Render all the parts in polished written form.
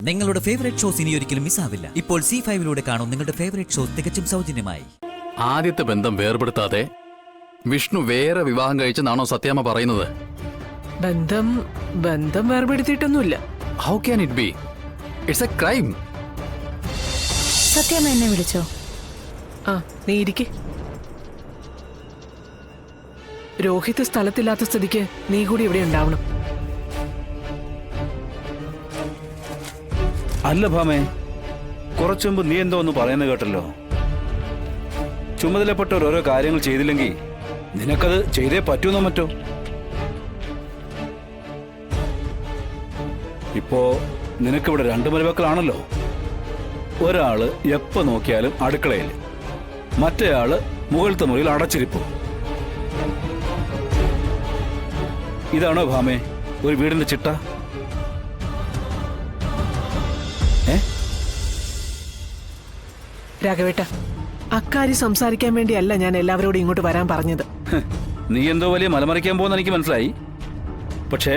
നിങ്ങളുടെ favourite shows ഇനി ഒരിക്കലും മിസ്സാവില്ല. ഇപ്പോൾ C5 കാണും നിങ്ങളുടെ ഫേവറേറ്റ് ഷോസ് തികച്ചും സൗജന്യമായി. ആദ്യത്തെ ബന്ധം വേർപെടുത്താതെ വിഷ്ണു വേറെ വിവാഹം കഴിച്ചെന്നാണോ സത്യാമ്മ പറയുന്നത്? ബന്ധം വേർപെടുത്തിയിട്ടൊന്നുമില്ല. How can it be? It's a crime. Sathyamma എന്നെ വിളിച്ചോ? ആ, നീ ഇരിക്കെ. രോഹിത് സ്ഥലത്തില്ലാത്ത സ്ഥിതിക്ക് നീ കൂടി ഇവിടെ ഉണ്ടാവണം. അല്ല ഭാമേ, കുറച്ചു മുമ്പ് നീ എന്തോ ഒന്ന് പറയുന്നത് കേട്ടല്ലോ. ചുമതലപ്പെട്ടവർ ഓരോ കാര്യങ്ങൾ ചെയ്തില്ലെങ്കിൽ നിനക്കത് ചെയ്തേ പറ്റൂന്നോ മറ്റോ? ഇപ്പോ നിനക്കിവിടെ രണ്ട് മരുമക്കളാണല്ലോ. ഒരാള് എപ്പോ നോക്കിയാലും അടുക്കളയിൽ, മറ്റേയാള് മുകളിലത്തെ മുറിയിൽ അടച്ചിരിപ്പും. ഇതാണോ ഭാമേ ഒരു വീടിന്റെ ചിട്ട? രാഘവേട്ട, അക്കാര്യം സംസാരിക്കാൻ വേണ്ടിയല്ല ഞാൻ എല്ലാവരോടും ഇങ്ങോട്ട് വരാൻ പറഞ്ഞത്. നീ എന്തോ വലിയ മലമറിക്കാൻ പോകുന്ന എനിക്ക് മനസ്സിലായി. പക്ഷേ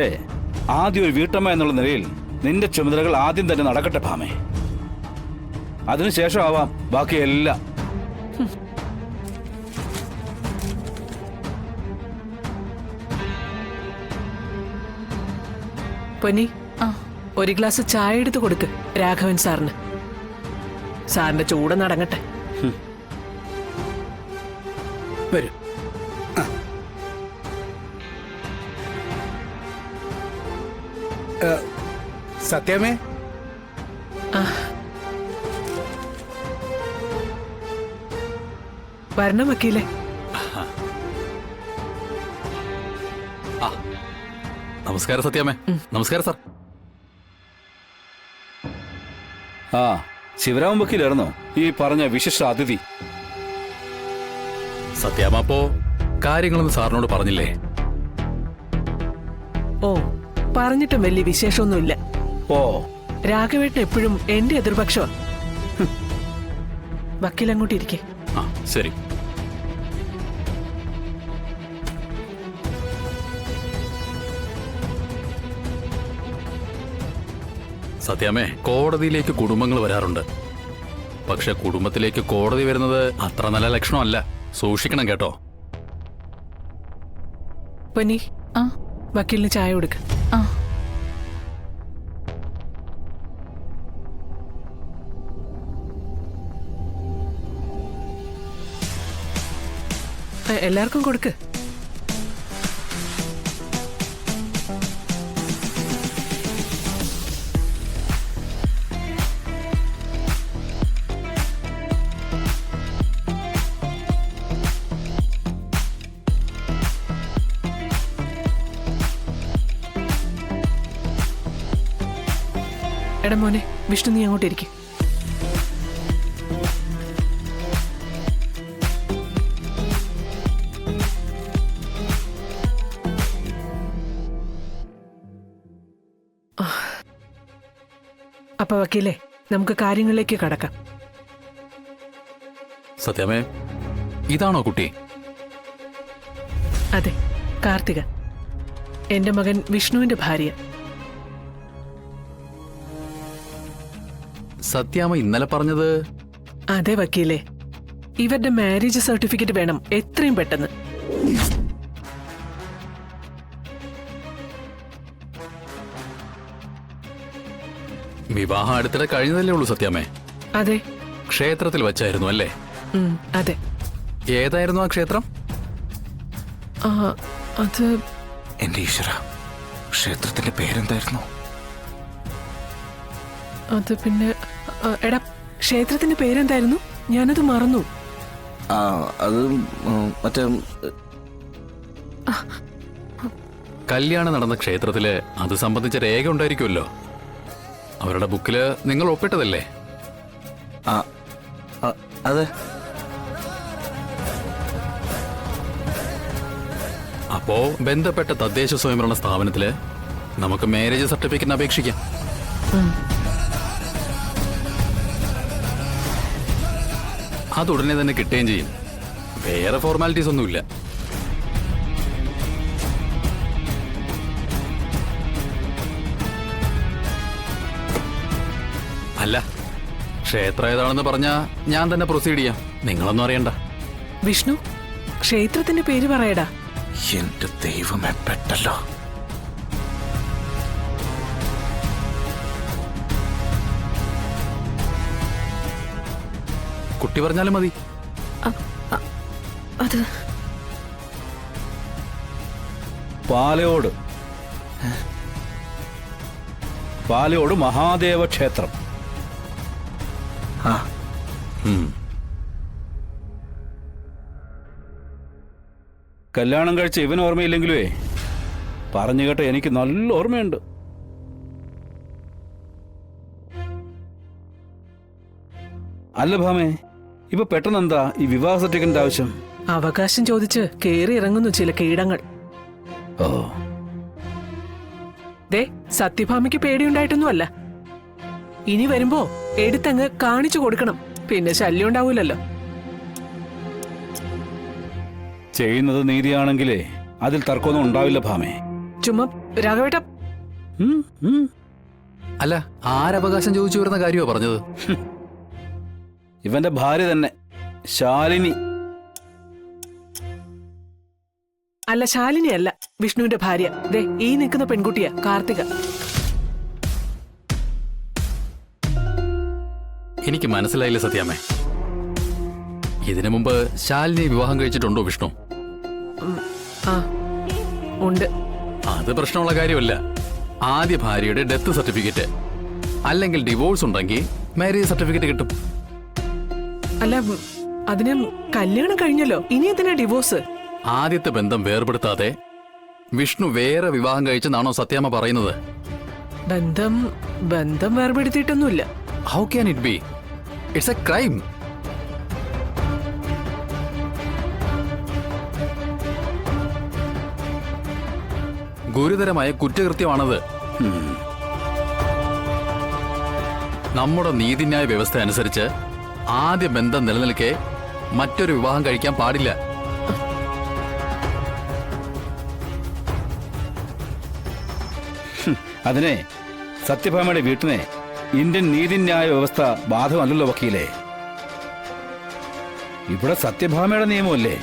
ആദ്യം ഒരു വീട്ടമ്മ എന്നുള്ള നിലയിൽ നിന്റെ ചുമതലകൾ ആദ്യം തന്നെ നടക്കട്ടെ ഭാമേ. അതിനുശേഷം ആവാം ബാക്കിയെല്ലാം. പൊന്നി, ഒരു ഗ്ലാസ് ചായ എടുത്ത് കൊടുക്ക് രാഘവൻ സാറിന്. സാറിന്റെ ചൂട് നടങ്ങട്ടെ. വരൂ. സത്യമേ, വരണം വക്കീലേ. നമസ്കാരം സത്യാമ്മേ. നമസ്കാരം സാർ. ആ, ശിവരാമൻ വക്കീലായിരുന്നോ ഈ പറഞ്ഞ വിശിഷ്ട അതിഥി? സത്യാമ്മ അപ്പോ കാര്യങ്ങളൊന്നും സാറിനോട് പറഞ്ഞില്ലേ? ഓ, പറഞ്ഞിട്ടും വലിയ വിശേഷമൊന്നുമില്ല. ഓ, രാഘവേട്ടൻ എപ്പോഴും എന്റെ എതിർപക്ഷമാ. വക്കീൽ അങ്ങോട്ട് ഇരിക്കേ. ആ ശരി. സത്യാമ്മേ, കോടതിയിലേക്ക് കുടുംബങ്ങൾ വരാറുണ്ട്. പക്ഷെ കുടുംബത്തിലേക്ക് കോടതി വരുന്നത് അത്ര നല്ല ലക്ഷണമല്ല. സൂക്ഷിക്കണം കേട്ടോ. പൊന്നി, വക്കീലിന് ചായ കൊടുക്ക. എല്ലാവർക്കും കൊടുക്ക്. എടാ മോനെ, വിഷ്ണു നീ അങ്ങോട്ട് ഇരിക്കും. അപ്പൊ വക്കീലേ, നമുക്ക് കാര്യങ്ങളിലേക്ക് കടക്കാം. സത്യാമ്മേ, ഇതാണോ കുട്ടി? അതെ, കാർത്തിക, എന്റെ മകൻ വിഷ്ണുവിന്റെ ഭാര്യ. സത്യാമ്മ ഇന്നലെ പറഞ്ഞത്? അതെ വക്കീലേ, ഇവരുടെ മാരേജ് സർട്ടിഫിക്കറ്റ് വേണം എത്രയും പെട്ടെന്ന്. വിവാഹം അടുത്തിടെ കഴിഞ്ഞതല്ലേ ഉള്ളൂ സത്യാമ്മേ? അതെ. ക്ഷേത്രത്തിൽ വെച്ചായിരുന്നു അല്ലേ? അതെ. ഏതായിരുന്നു ആ ക്ഷേത്രം? അത് എന്റെ ഈശ്വര, ക്ഷേത്രത്തിന്റെ പേരെന്തായിരുന്നു? അത് പിന്നെ എടാ, ക്ഷേത്രത്തിന്റെ പേരെന്തായിരുന്നു? ഞാനത് മറന്നു. അത് മറ്റേ കല്യാണം നടന്ന ക്ഷേത്രത്തില് അത് സംബന്ധിച്ച രേഖ ഉണ്ടായിരിക്കുമല്ലോ. അവരുടെ ബുക്കില് നിങ്ങൾ ഒപ്പിട്ടതല്ലേ? അതെ. അപ്പോ ബന്ധപ്പെട്ട തദ്ദേശ സ്വയംഭരണ സ്ഥാപനത്തില് നമുക്ക് മാരേജ് സർട്ടിഫിക്കറ്റിന് അപേക്ഷിക്കാം. അത് ഉടനെ തന്നെ കിട്ടുകയും ചെയ്യും. വേറെ ഫോർമാലിറ്റീസ് ഒന്നുമില്ല. അല്ല, ക്ഷേത്രം ഏതാണെന്ന് പറഞ്ഞാ ഞാൻ തന്നെ പ്രൊസീഡ് ചെയ്യാം. നിങ്ങളൊന്നും അറിയണ്ട. വിഷ്ണു, ക്ഷേത്രത്തിന്റെ പേര് പറയടാ. എന്റെ ദൈവമേ, പെട്ടല്ലോ. കുട്ടി പറഞ്ഞാലും മതി. അത് പാലയോട് പാലയോട് മഹാദേവ ക്ഷേത്രം. ആ ഉം. കല്യാണം കഴിച്ച ഇവൻ ഓർമ്മയില്ലെങ്കിലുവേ പറഞ്ഞു കേട്ട എനിക്ക് നല്ല ഓർമ്മയുണ്ട്. അല്ല ഭാമേ, ഇപ്പൊ പെട്ടെന്ന് എന്താ ഈ വിവാഹ സർട്ടിഫിക്കറ്റിന്റെ ആവശ്യം? അവകാശം ചോദിച്ച് കേറി ഇറങ്ങുന്നു ചില കീടങ്ങൾ. ഓ, ദേ, സത്യഭാമയ്ക്ക് പേടിയുണ്ടായിട്ടൊന്നുമല്ല. ഇനി വരുമ്പോ എടുത്തങ്ങ് കാണിച്ചു കൊടുക്കണം. പിന്നെ ശല്യം ഉണ്ടാവൂലല്ലോ. ചെയ്യുന്നത് നീതിയാണെങ്കിലേ അതിൽ തർക്കമൊന്നും ഉണ്ടാവില്ല ഭാമേ. ചുമ്മാ രാഘവേട്ട, ഉം, ഉം. അല്ല, ആരവകാശം ചോദിച്ചു വരുന്ന കാര്യമോ പറഞ്ഞത്? ഇവന്റെ ഭാര്യ തന്നെ, ശാലിനി. അല്ല, ശാലിനി അല്ല, വിഷ്ണുവിന്റെ ഭാര്യ. ദേ, ഈ നിൽക്കുന്ന പെൺകുട്ടിയാ കാർത്തിക. എനിക്ക് മനസ്സിലായില്ല സത്യാമ്മേ. ഇതിനു മുമ്പ് ശാലിനി വിവാഹം കഴിച്ചിട്ടുണ്ടോ വിഷ്ണു? ആ, ഉണ്ട്. അത് പ്രശ്നമുള്ള കാര്യമല്ല. ആദ്യ ഭാര്യയുടെ ഡെത്ത് സർട്ടിഫിക്കറ്റ് അല്ലെങ്കിൽ ഡിവോഴ്സ് ഉണ്ടെങ്കിൽ മാരേജ് സർട്ടിഫിക്കറ്റ് കിട്ടും. അല്ല, അതിന് കല്യാണം കഴിഞ്ഞല്ലോ, ഇനി എന്തിനാ ഡിവോഴ്സ്? ആദ്യത്തെ ബന്ധം വേർപെടുത്താതെ വിഷ്ണു വേറെ വിവാഹം കഴിച്ചെന്നാണോ സത്യാമ്മ പറയുന്നത്? ബന്ധം വേർപെടുത്തിയിട്ടൊന്നുമില്ല. How can it be? It's a crime. ഗുരുതരമായ കുറ്റകൃത്യമാണത്. നമ്മുടെ നീതിന്യായ വ്യവസ്ഥ അനുസരിച്ച് ആദ്യ ബന്ധം നിലനിൽക്കെ മറ്റൊരു വിവാഹം കഴിക്കാൻ പാടില്ല. അതിനെ സത്യഭാമയുടെ വീട്ടിനെ ഇന്ത്യൻ നീതിന്യായ വ്യവസ്ഥ ബാധകമല്ലല്ലോ വക്കീലേ. ഇവിടെ സത്യഭാമയുടെ നിയമമല്ലേ.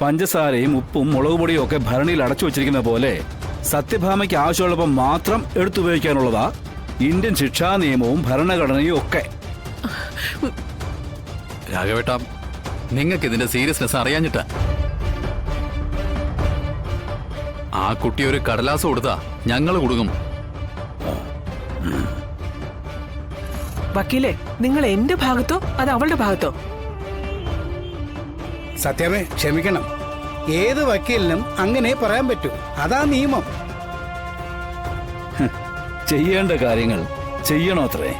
പഞ്ചസാരയും ഉപ്പും മുളക് പൊടിയും ഒക്കെ ഭരണിയിൽ അടച്ചു വച്ചിരിക്കുന്ന പോലെ സത്യഭാമയ്ക്ക് ആവശ്യമുള്ളപ്പോൾ മാത്രം എടുത്തുപയോഗിക്കാനുള്ളതാ ഇന്ത്യൻ ശിക്ഷാ നിയമവും ഭരണഘടനയും ഒക്കെ. രാഘവേട്ട, നിങ്ങൾക്ക് ഇതിന്റെ സീരിയസ്നെസ് അറിയാഞ്ഞിട്ടാ. ആ കുട്ടി ഒരു കടലാസ് കൊടുത്താ ഞങ്ങൾ കൊടുക്കും. വക്കീലെ, നിങ്ങൾ എന്റെ ഭാഗത്തോ അത് അവളുടെ ഭാഗത്തോ? സത്യമേ, ക്ഷമിക്കണം. ഏത് വക്കീലിനും അങ്ങനെ പറയാൻ പറ്റൂ. അതാ നിയമം. ചെയ്യേണ്ട കാര്യങ്ങൾ ചെയ്യണോത്രേ.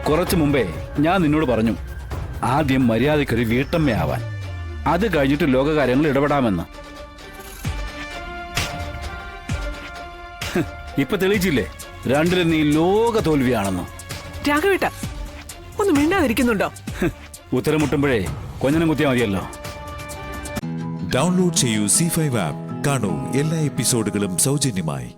കുറച്ചു മുമ്പേ ഞാൻ നിന്നോട് പറഞ്ഞു, ആദ്യം മര്യാദയ്ക്കൊരു വീട്ടമ്മയാവാൻ, അത് കഴിഞ്ഞിട്ട് ലോകകാര്യങ്ങൾ ഇടപെടാമെന്ന്. ഇപ്പൊ തെളിയിച്ചില്ലേ രണ്ടിലും നീ ലോക തോൽവിയാണെന്ന്. രാഘവേട്ട, ഒന്ന് മിണ്ടാതിരിക്കുന്നുണ്ടോ? ഉത്തരം മുട്ടുമ്പോഴേ കൊഞ്ഞനം കുത്തിയാൽ മതിയല്ലോ. ഡൗൺലോഡ് ചെയ്യൂ C5 ആപ്പ്. കാണൂ എല്ലാ എപ്പിസോഡുകളും സൗജന്യമായി.